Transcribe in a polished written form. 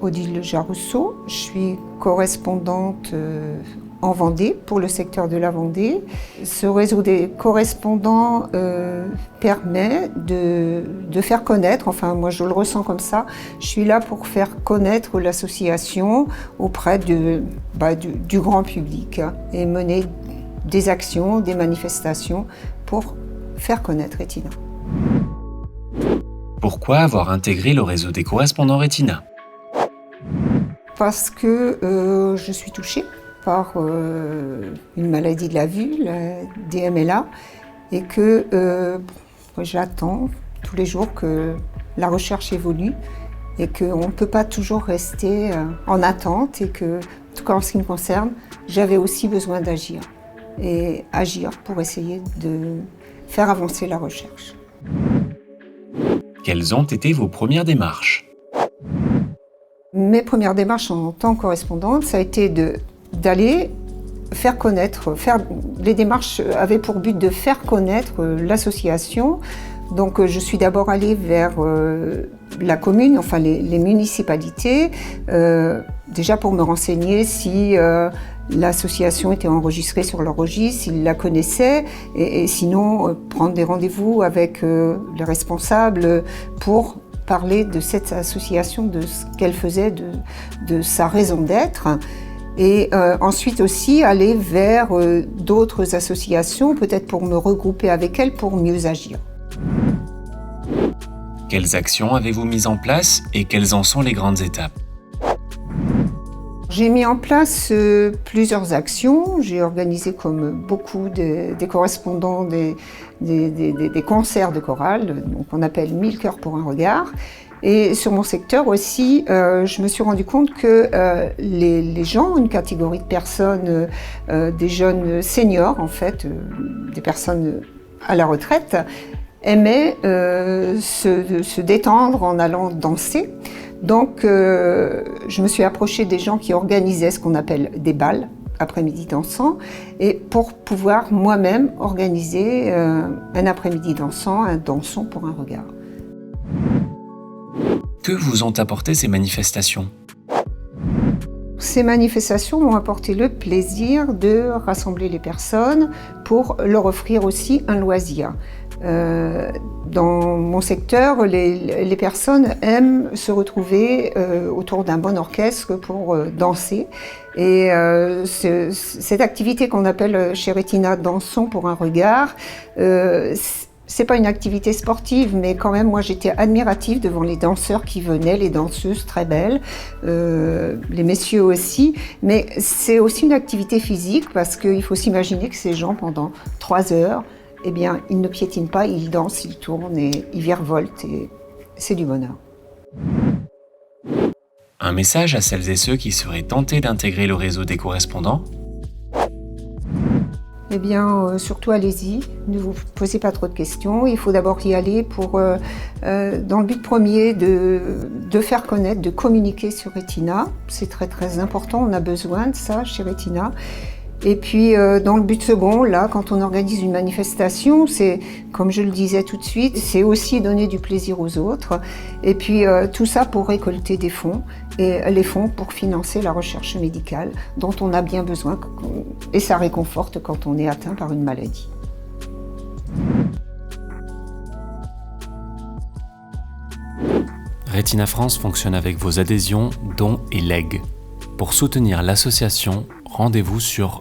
Odile Jarousseau, je suis correspondante en Vendée, pour le secteur de la Vendée. Ce réseau des correspondants permet de faire connaître, enfin moi je le ressens comme ça, je suis là pour faire connaître l'association auprès du grand public et mener des actions, des manifestations pour faire connaître Retina. Pourquoi avoir intégré le réseau des correspondants Retina ? Parce que je suis touchée par une maladie de la vue, la DMLA, et que j'attends tous les jours que la recherche évolue et qu'on ne peut pas toujours rester en attente et que, en tout cas en ce qui me concerne, j'avais aussi besoin d'agir et agir pour essayer de faire avancer la recherche. Quelles ont été vos premières démarches ? Mes premières démarches en tant que correspondante, ça a été d'aller faire connaître, les démarches avaient pour but de faire connaître l'association. Donc je suis d'abord allée vers la commune, enfin les municipalités, déjà pour me renseigner si l'association était enregistrée sur leur registre, s'ils la connaissaient, et sinon prendre des rendez-vous avec les responsables pour parler de cette association, de ce qu'elle faisait, de sa raison d'être. Et ensuite aussi aller vers d'autres associations, peut-être pour me regrouper avec elles pour mieux agir. Quelles actions avez-vous mises en place et quelles en sont les grandes étapes ? J'ai mis en place plusieurs actions. J'ai organisé, comme beaucoup des correspondants, des concerts de chorale, donc on appelle 1000 chœurs pour un regard. Et sur mon secteur aussi, je me suis rendu compte que les gens, une catégorie de personnes, des jeunes seniors en fait, des personnes à la retraite, aimaient se détendre en allant danser. Donc je me suis approchée des gens qui organisaient ce qu'on appelle des bals, après-midi dansant, et pour pouvoir moi-même organiser un après-midi dansant, un danson pour un regard. Que vous ont apporté ces manifestations ? Ces manifestations m'ont apporté le plaisir de rassembler les personnes pour leur offrir aussi un loisir. Dans mon secteur, les personnes aiment se retrouver autour d'un bon orchestre pour danser. Et cette activité qu'on appelle chez Retina Dansons pour un regard, c'est pas une activité sportive, mais quand même, moi j'étais admirative devant les danseurs qui venaient, les danseuses très belles, les messieurs aussi. Mais c'est aussi une activité physique parce qu'il faut s'imaginer que ces gens, pendant 3 heures, eh bien, ils ne piétinent pas, ils dansent, ils tournent et ils virevoltent et c'est du bonheur. Un message à celles et ceux qui seraient tentés d'intégrer le réseau des correspondants ? Eh bien, surtout allez-y, ne vous posez pas trop de questions. Il faut d'abord y aller dans le but premier de faire connaître, de communiquer sur Retina. C'est très très important, on a besoin de ça chez Retina. Et puis dans le but second, là, quand on organise une manifestation, c'est, comme je le disais tout de suite, c'est aussi donner du plaisir aux autres. Et puis tout ça pour récolter des fonds, et les fonds pour financer la recherche médicale dont on a bien besoin, et ça réconforte quand on est atteint par une maladie. Retina France fonctionne avec vos adhésions, dons et legs. Pour soutenir l'association, rendez-vous sur